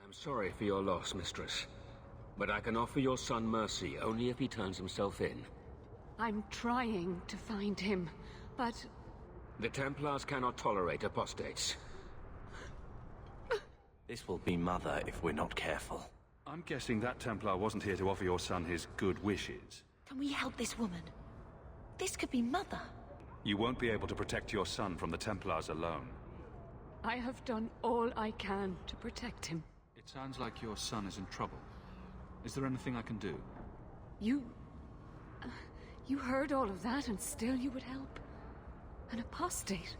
I'm sorry for your loss, mistress. But I can offer your son mercy only if he turns himself in. I'm trying to find him, but... The Templars cannot tolerate apostates. This will be Mother if we're not careful. I'm guessing that Templar wasn't here to offer your son his good wishes. Can we help this woman? This could be Mother. You won't be able to protect your son from the Templars alone. I have done all I can to protect him. It sounds like your son is in trouble. Is there anything I can do? You heard all of that and still you would help? An apostate?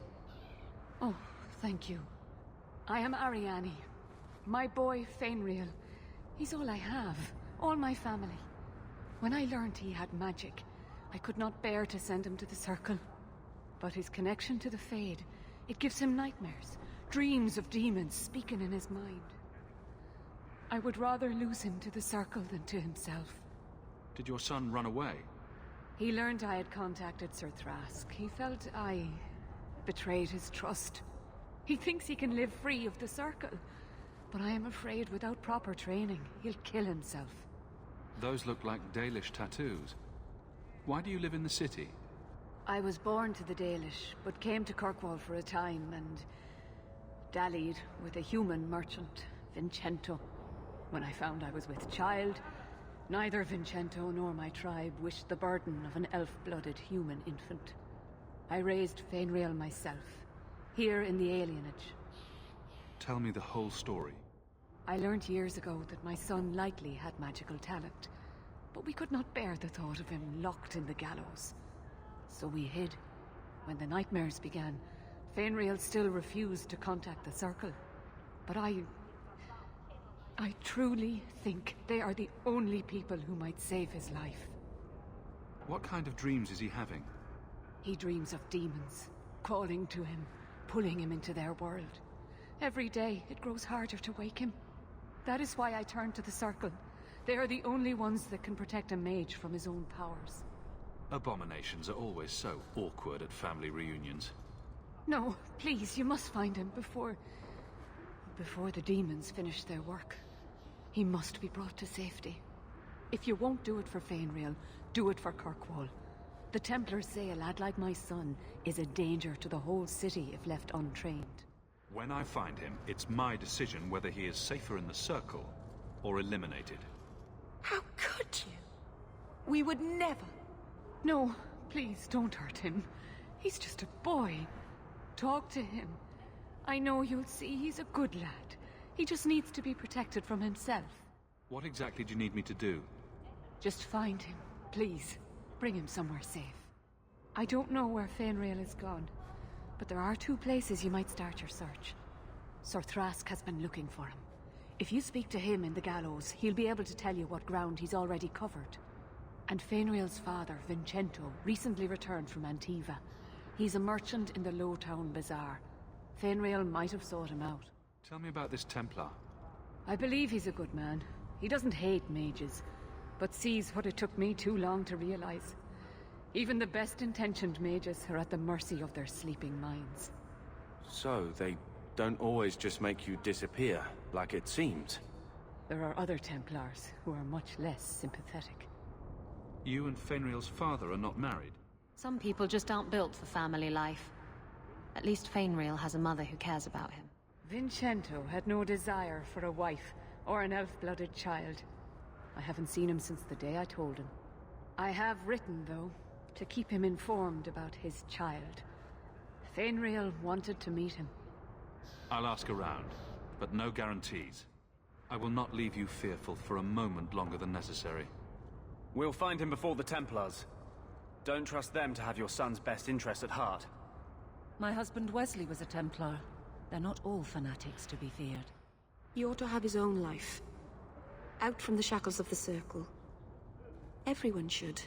Oh, thank you. I am Arianni. My boy, Fenriel. He's all I have. All my family. When I learned he had magic, I could not bear to send him to the Circle. But his connection to the Fade, it gives him nightmares. Dreams of demons speaking in his mind. I would rather lose him to the Circle than to himself. Did your son run away? He learned I had contacted Ser Thrask. He felt I betrayed his trust. He thinks he can live free of the Circle. But I am afraid without proper training, he'll kill himself. Those look like Dalish tattoos. Why do you live in the city? I was born to the Dalish, but came to Kirkwall for a time and dallied with a human merchant, Vincento. When I found I was with child, neither Vincento nor my tribe wished the burden of an elf-blooded human infant. I raised Fenriel myself, here in the alienage. Tell me the whole story. I learned years ago that my son likely had magical talent, but we could not bear the thought of him locked in the gallows. So we hid. When the nightmares began, Fenriel still refused to contact the Circle. But I truly think they are the only people who might save his life. What kind of dreams is he having? He dreams of demons, calling to him, pulling him into their world. Every day, it grows harder to wake him. That is why I turned to the Circle. They are the only ones that can protect a mage from his own powers. Abominations are always so awkward at family reunions. No, please, you must find him before the demons finish their work. He must be brought to safety. If you won't do it for Fenriel, do it for Kirkwall. The Templars say a lad like my son is a danger to the whole city if left untrained. When I find him, it's my decision whether he is safer in the Circle or eliminated. How could you? We would never. No, please don't hurt him. He's just a boy. Talk to him. I know you'll see he's a good lad. He just needs to be protected from himself. What exactly do you need me to do? Just find him, please. Bring him somewhere safe. I don't know where Fenriel is gone, but there are 2 places you might start your search. Ser Thrask has been looking for him. If you speak to him in the gallows, he'll be able to tell you what ground he's already covered. And Fenriel's father, Vincento, recently returned from Antiva. He's a merchant in the Lowtown Bazaar. Fenriel might have sought him out. Tell me about this Templar. I believe he's a good man. He doesn't hate mages, but sees what it took me too long to realize. Even the best-intentioned mages are at the mercy of their sleeping minds. So, they don't always just make you disappear, like it seems? There are other Templars who are much less sympathetic. You and Fenriel's father are not married? Some people just aren't built for family life. At least Fenriel has a mother who cares about him. Vincento had no desire for a wife or an elf-blooded child. I haven't seen him since the day I told him. I have written, though, to keep him informed about his child. Fenriel wanted to meet him. I'll ask around, but no guarantees. I will not leave you fearful for a moment longer than necessary. We'll find him before the Templars. Don't trust them to have your son's best interest at heart. My husband Wesley was a Templar. They're not all fanatics to be feared. He ought to have his own life. Out from the shackles of the Circle. Everyone should.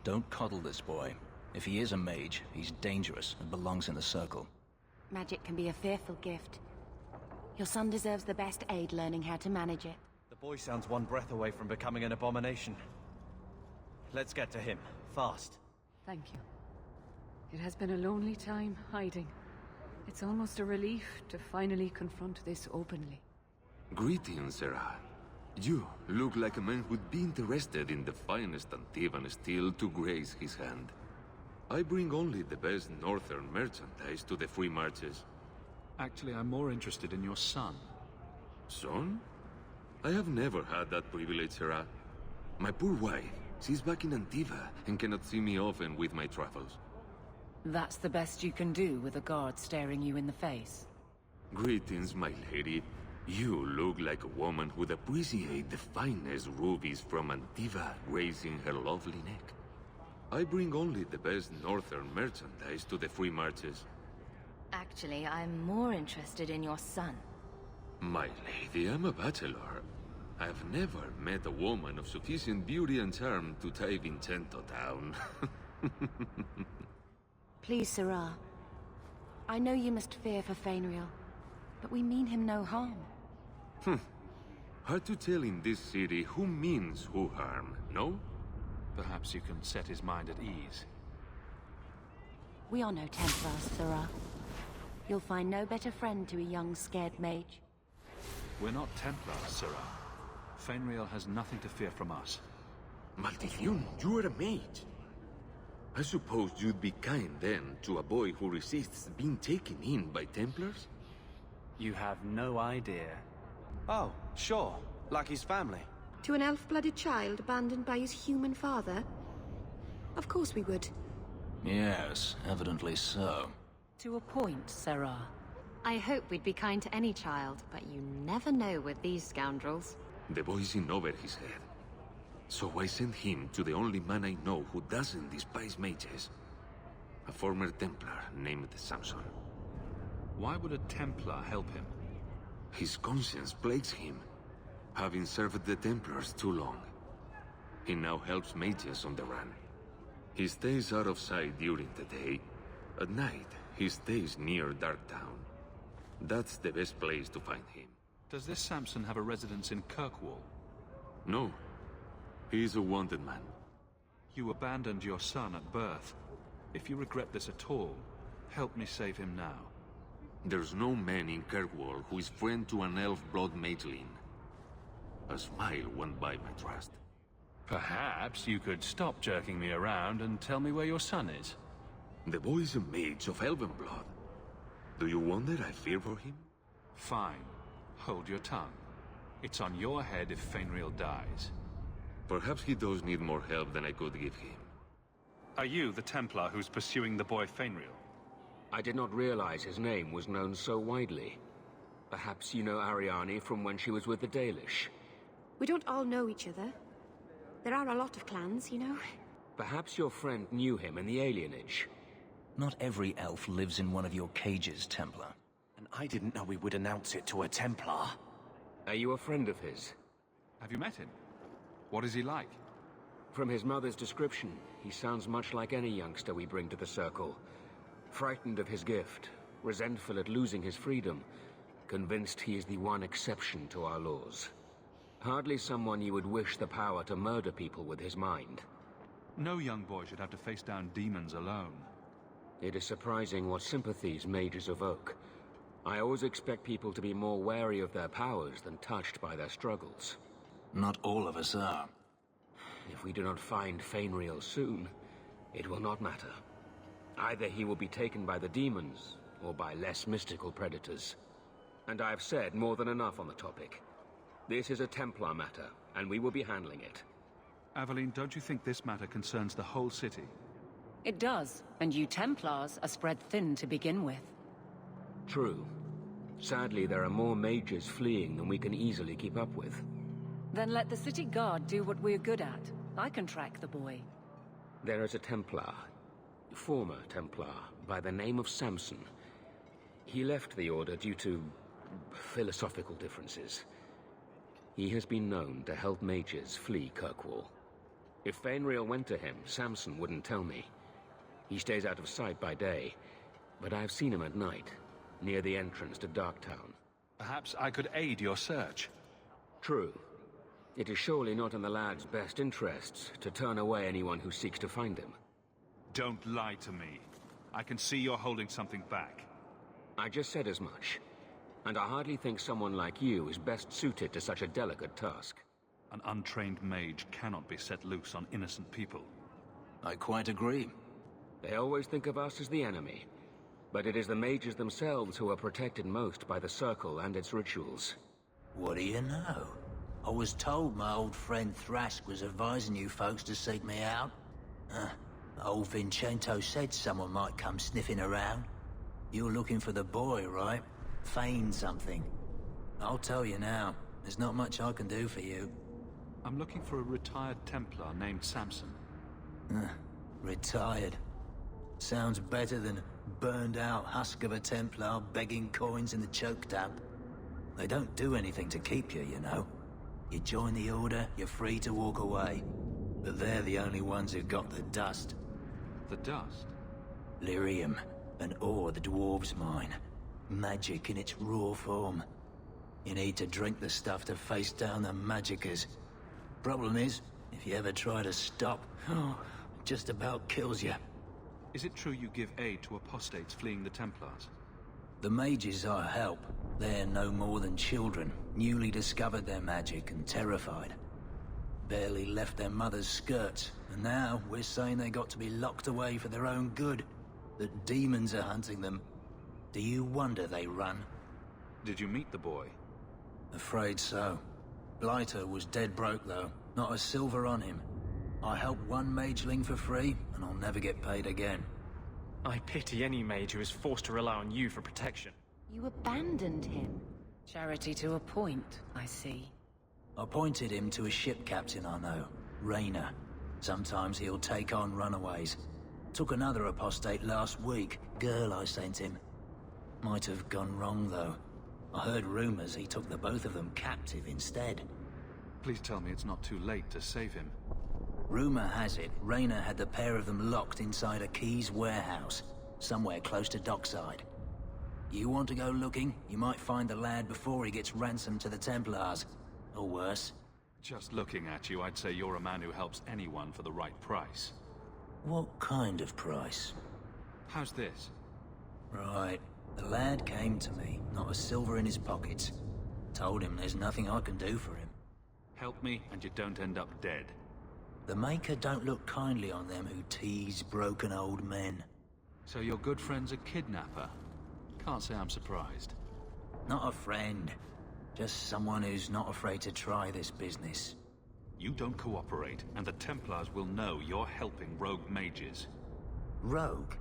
Don't coddle this boy. If he is a mage, he's dangerous and belongs in the Circle. Magic can be a fearful gift. Your son deserves the best aid learning how to manage it. The boy sounds one breath away from becoming an abomination. Let's get to him, fast. Thank you. It has been a lonely time hiding. It's almost a relief to finally confront this openly. Greetings, Sarah. You look like a man who'd be interested in the finest Antivan steel to grace his hand. I bring only the best northern merchandise to the free marches. Actually, I'm more interested in your son. Son? I have never had that privilege, Sarah. My poor wife, she's back in Antiva and cannot see me often with my travels. That's the best you can do with a guard staring you in the face. Greetings, my lady. You look like a woman who'd appreciate the finest rubies from Antiva gracing her lovely neck. I bring only the best northern merchandise to the free marches. Actually, I'm more interested in your son. My lady, I'm a bachelor. I've never met a woman of sufficient beauty and charm to tie Vincento down. Please, Sarah. I know you must fear for Fenriel, but we mean him no harm. Hard to tell in this city who means who harm, no? Perhaps you can set his mind at ease. We are no Templars, Sarah. You'll find no better friend to a young, scared mage. We're not Templars, Sarah. Fenriel has nothing to fear from us. Maldición, you are a mage. I suppose you'd be kind then to a boy who resists being taken in by Templars? You have no idea. Oh, sure. Like his family. To an elf-blooded child abandoned by his human father? Of course we would. Yes, evidently so. To a point, Sarah. I hope we'd be kind to any child, but you never know with these scoundrels. The boy's in over his head. So I sent him to the only man I know who doesn't despise mages. A former Templar named Samson. Why would a Templar help him? His conscience plagues him, having served the Templars too long. He now helps mages on the run. He stays out of sight during the day. At night, he stays near Darktown. That's the best place to find him. Does this Samson have a residence in Kirkwall? No. He is a wanted man. You abandoned your son at birth. If you regret this at all, help me save him now. There's no man in Kirkwall who is friend to an elf blood mageling. A smile went by my trust. Perhaps you could stop jerking me around and tell me where your son is. The boy is a mage of elven blood. Do you wonder I fear for him? Fine. Hold your tongue. It's on your head if Fenriel dies. Perhaps he does need more help than I could give him. Are you the Templar who's pursuing the boy Fenriel? I did not realize his name was known so widely. Perhaps you know Arianni from when she was with the Dalish. We don't all know each other. There are a lot of clans, you know. Perhaps your friend knew him in the alienage. Not every elf lives in one of your cages, Templar. And I didn't know we would announce it to a Templar. Are you a friend of his? Have you met him? What is he like? From his mother's description, he sounds much like any youngster we bring to the Circle. Frightened of his gift, resentful at losing his freedom, convinced he is the one exception to our laws. Hardly someone you would wish the power to murder people with his mind. No young boy should have to face down demons alone. It is surprising what sympathies mages evoke. I always expect people to be more wary of their powers than touched by their struggles. Not all of us are. If we do not find Fenriel soon, it will not matter. Either he will be taken by the demons, or by less mystical predators. And I have said more than enough on the topic. This is a Templar matter, and we will be handling it. Aveline, don't you think this matter concerns the whole city? It does, and you Templars are spread thin to begin with. True. Sadly, there are more mages fleeing than we can easily keep up with. Then let the city guard do what we're good at. I can track the boy. There is a Templar, former Templar, by the name of Samson. He left the Order due to philosophical differences. He has been known to help mages flee Kirkwall. If Fenriel went to him, Samson wouldn't tell me. He stays out of sight by day, but I've seen him at night, near the entrance to Darktown. Perhaps I could aid your search. True. It is surely not in the lad's best interests to turn away anyone who seeks to find him. Don't lie to me. I can see you're holding something back. I just said as much. and I hardly think someone like you is best suited to such a delicate task. An untrained mage cannot be set loose on innocent people. I quite agree. They always think of us as the enemy, but it is the mages themselves who are protected most by the Circle and its rituals. What do you know? I was told my old friend Thrask was advising you folks to seek me out. Old Vincento said someone might come sniffing around. You're looking for the boy, right? Feign something. I'll tell you now, there's not much I can do for you. I'm looking for a retired Templar named Samson. Retired. Sounds better than burned-out husk of a Templar begging coins in the choke damp. They don't do anything to keep you, you know. You join the Order, you're free to walk away. But they're the only ones who've got the dust. The dust? Lyrium, an ore the dwarves mine. Magic in its raw form. You need to drink the stuff to face down the magicers. Problem is, if you ever try to stop, it just about kills you. Is it true you give aid to apostates fleeing the Templars? The mages I help, they're no more than children, newly discovered their magic and terrified. Barely left their mother's skirts, and now we're saying they got to be locked away for their own good. That demons are hunting them. Do you wonder they run? Did you meet the boy? Afraid so. Blighter was dead broke though, not a silver on him. I helped one mageling for free, and I'll never get paid again. I pity any mage who is forced to rely on you for protection. You abandoned him. Charity to a point, I see. I pointed him to a ship captain I know, Rayner. Sometimes he'll take on runaways. Took another apostate last week, girl I sent him. Might have gone wrong though. I heard rumors he took the both of them captive instead. Please tell me it's not too late to save him. Rumor has it, Rayner had the pair of them locked inside a Keys warehouse, somewhere close to dockside. You want to go looking? You might find the lad before he gets ransomed to the Templars. Or worse. Just looking at you, I'd say you're a man who helps anyone for the right price. What kind of price? How's this? Right. The lad came to me, not a silver in his pockets. Told him there's nothing I can do for him. Help me, and you don't end up dead. The Maker don't look kindly on them who tease broken old men. So your good friend's a kidnapper? Can't say I'm surprised. Not a friend. Just someone who's not afraid to try this business. You don't cooperate, and the Templars will know you're helping rogue mages. Rogue?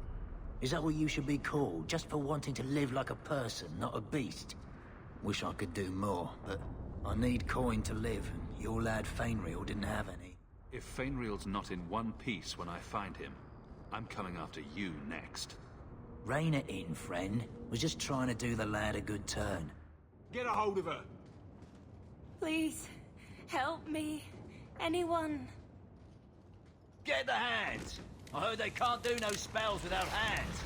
Is that what you should be called, just for wanting to live like a person, not a beast? Wish I could do more, but I need coin to live, and your lad Fenriel didn't have any. If Fenriel's not in one piece when I find him, I'm coming after you next. Rein it in, friend. Was just trying to do the lad a good turn. Get a hold of her! Please, help me. Anyone. Get the hands! I heard they can't do no spells without hands.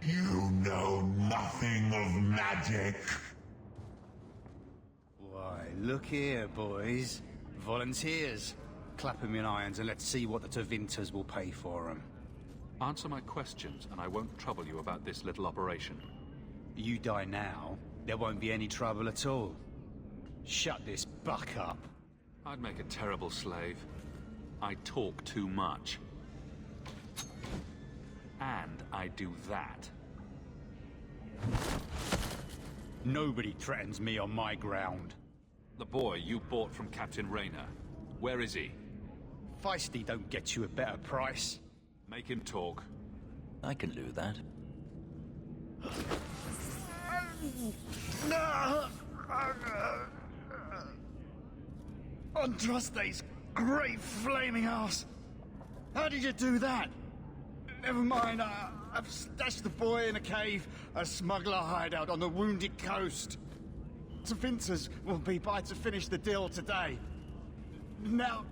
You know nothing of magic. Why, look here, boys. Volunteers. Clap them in irons and let's see what the Tevinters will pay for them. Answer my questions, and I won't trouble you about this little operation. You die now, there won't be any trouble at all. Shut this buck up. I'd make a terrible slave. I talk too much. And I do that. Nobody threatens me on my ground. The boy you bought from Captain Rayner. Where is he? Feisty don't get you a better price. Make him talk. I can do that. Andraste's great flaming ass! How did you do that? Never mind, I've stashed the boy in a cave, a smuggler hideout on the Wounded Coast. Tevinters will be by to finish the deal today. Now,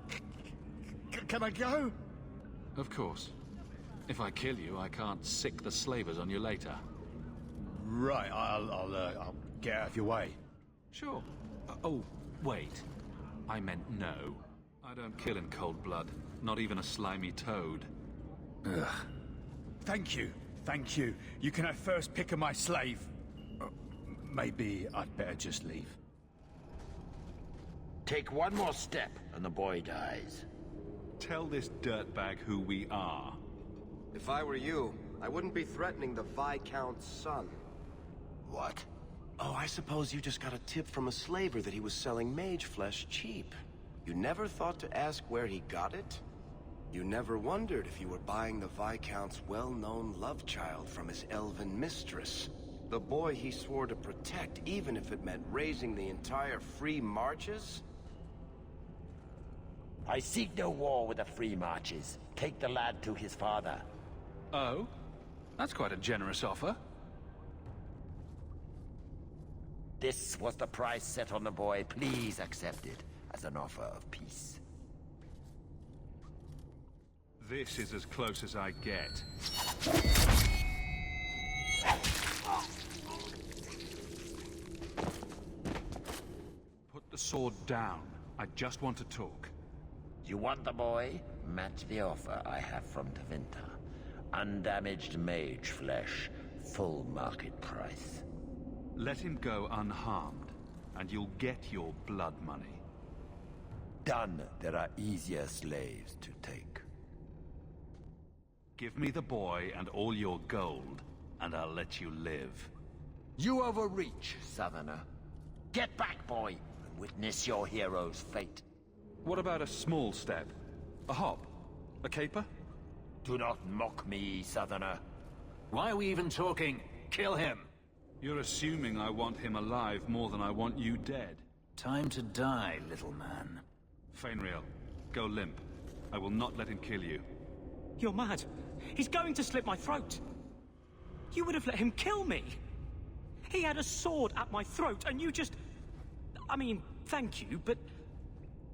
can I go? Of course. If I kill you, I can't sick the slavers on you later. Right, I'll get out of your way. Sure. Oh, wait. I meant no. I don't kill in cold blood. Not even a slimy toad. Ugh. Thank you. thank you. You can have first pick of my slave. Maybe I'd better just leave. Take one more step and the boy dies. Tell this dirtbag who we are. If I were you, I wouldn't be threatening the Viscount's son. What? Oh, I suppose you just got a tip from a slaver that he was selling mage flesh cheap. You never thought to ask where he got it? You never wondered if you were buying the Viscount's well-known love child from his elven mistress. The boy he swore to protect, even if it meant raising the entire Free Marches? I seek no war with the Free Marches. Take the lad to his father. Oh? That's quite a generous offer. This was the price set on the boy. Please accept it as an offer of peace. This is as close as I get. Put the sword down. I just want to talk. You want the boy? Match the offer I have from Vincento. Undamaged mage flesh, full market price. Let him go unharmed, and you'll get your blood money. Done. There are easier slaves to take. Give me the boy and all your gold, and I'll let you live. You overreach, Southerner. Get back, boy, and witness your hero's fate. What about a small step? A hop? A caper? Do not mock me, Southerner. Why are we even talking? Kill him! You're assuming I want him alive more than I want you dead. Time to die, little man. Fenriel, go limp. I will not let him kill you. You're mad. He's going to slit my throat. You would have let him kill me. He had a sword at my throat, and you just... I mean, thank you, but...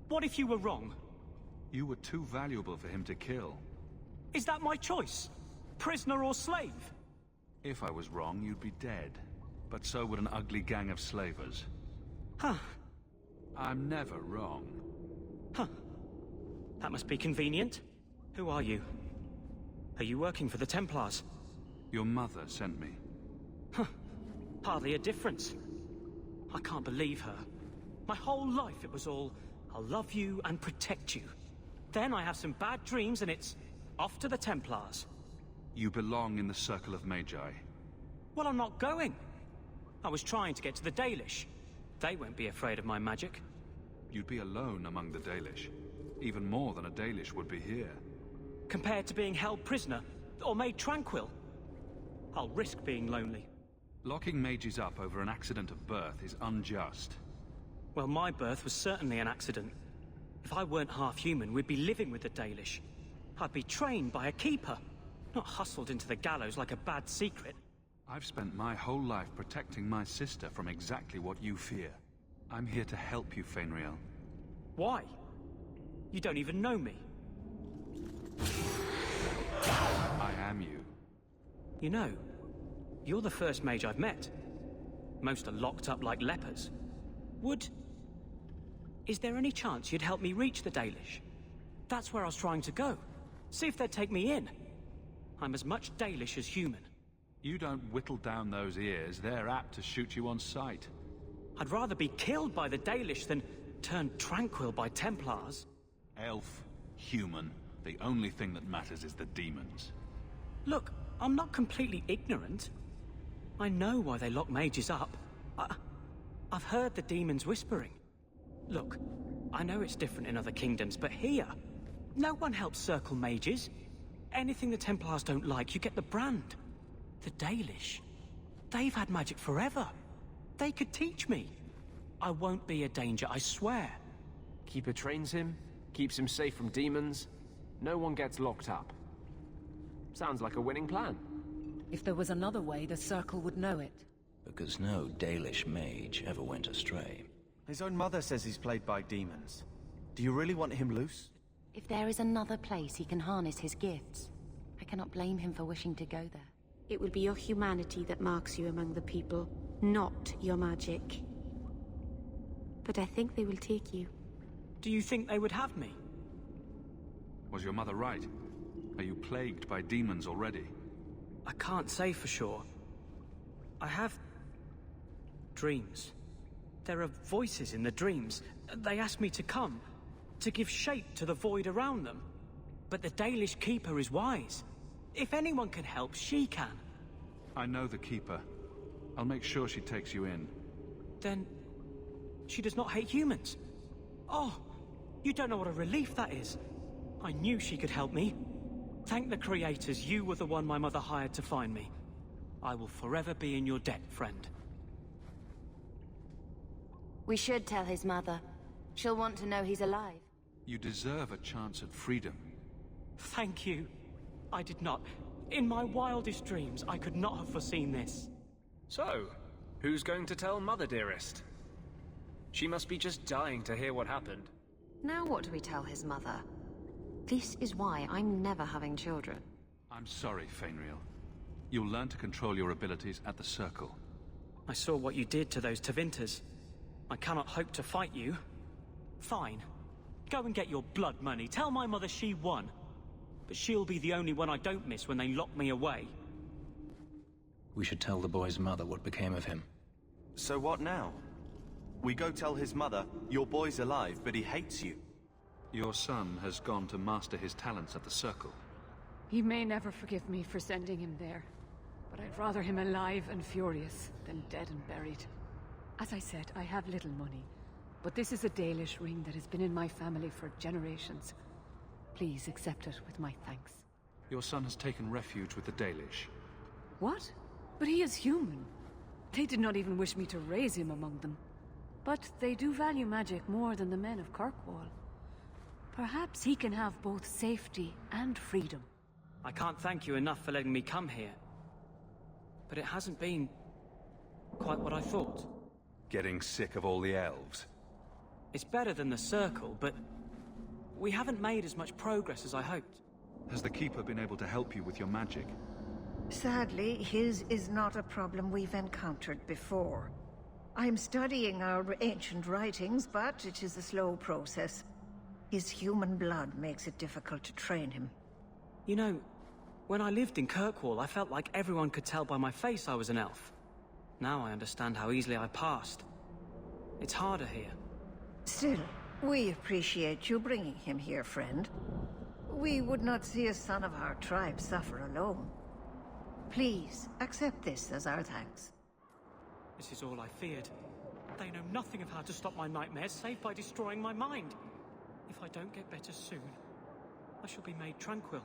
what if you were wrong? You were too valuable for him to kill. Is that my choice? Prisoner or slave? If I was wrong, you'd be dead. But so would an ugly gang of slavers. Huh. I'm never wrong. Huh. That must be convenient. Who are you? Are you working for the Templars? Your mother sent me. Huh. Hardly a difference. I can't believe her. My whole life it was all, I'll love you and protect you. Then I have some bad dreams and it's off to the Templars. You belong in the Circle of Magi. Well, I'm not going. I was trying to get to the Dalish. They won't be afraid of my magic. You'd be alone among the Dalish. Even more than a Dalish would be here. Compared to being held prisoner, or made tranquil. I'll risk being lonely. Locking mages up over an accident of birth is unjust. Well, my birth was certainly an accident. If I weren't half human, we'd be living with the Dalish. I'd be trained by a keeper, not hustled into the gallows like a bad secret. I've spent my whole life protecting my sister from exactly what you fear. I'm here to help you, Fenriel. Why? You don't even know me. I am you. You know, you're the first mage I've met. Most are locked up like lepers. Is there any chance you'd help me reach the Dalish? That's where I was trying to go. See if they'd take me in. I'm as much Dalish as human. You don't whittle down those ears, they're apt to shoot you on sight. I'd rather be killed by the Dalish than turned tranquil by Templars. Elf, human, the only thing that matters is the demons. Look, I'm not completely ignorant. I know why they lock mages up. I've heard the demons whispering. Look, I know it's different in other kingdoms, but here, no one helps circle mages. Anything the Templars don't like, you get the brand. The Dalish, they've had magic forever. They could teach me. I won't be a danger, I swear. Keeper trains him, keeps him safe from demons. No one gets locked up. Sounds like a winning plan. If there was another way, the Circle would know it. Because no Dalish mage ever went astray. His own mother says he's played by demons. Do you really want him loose? If there is another place he can harness his gifts, I cannot blame him for wishing to go there. It will be your humanity that marks you among the people, not your magic. But I think they will take you. Do you think they would have me? Was your mother right? Are you plagued by demons already? I can't say for sure. I have dreams. There are voices in the dreams. They ask me to come, to give shape to the void around them. But the Dalish Keeper is wise. If anyone can help, she can. I know the Keeper. I'll make sure she takes you in. Then she does not hate humans. Oh, you don't know what a relief that is. I knew she could help me. Thank the creators, you were the one my mother hired to find me. I will forever be in your debt, friend. We should tell his mother. She'll want to know he's alive. You deserve a chance at freedom. Thank you. I did not. In my wildest dreams, I could not have foreseen this. So, who's going to tell Mother, dearest? She must be just dying to hear what happened. Now what do we tell his mother? This is why I'm never having children. I'm sorry, Fenriel. You'll learn to control your abilities at the Circle. I saw what you did to those Tevinters. I cannot hope to fight you. Fine. Go and get your blood money. Tell my mother she won. But she'll be the only one I don't miss when they lock me away. We should tell the boy's mother what became of him. So what now? We go tell his mother, your boy's alive, but he hates you. Your son has gone to master his talents at the Circle. He may never forgive me for sending him there, but I'd rather him alive and furious than dead and buried. As I said, I have little money, but this is a Dalish ring that has been in my family for generations. Please accept it with my thanks. Your son has taken refuge with the Dalish. What? But he is human. They did not even wish me to raise him among them. But they do value magic more than the men of Kirkwall. Perhaps he can have both safety and freedom. I can't thank you enough for letting me come here. But it hasn't been quite what I thought. Getting sick of all the elves? It's better than the Circle, but we haven't made as much progress as I hoped. Has the Keeper been able to help you with your magic? Sadly, his is not a problem we've encountered before. I'm studying our ancient writings, but it is a slow process. His human blood makes it difficult to train him. You know, when I lived in Kirkwall, I felt like everyone could tell by my face I was an elf. Now I understand how easily I passed. It's harder here. Still, we appreciate you bringing him here, friend. We would not see a son of our tribe suffer alone. Please, accept this as our thanks. This is all I feared. They know nothing of how to stop my nightmares save by destroying my mind. If I don't get better soon, I shall be made tranquil.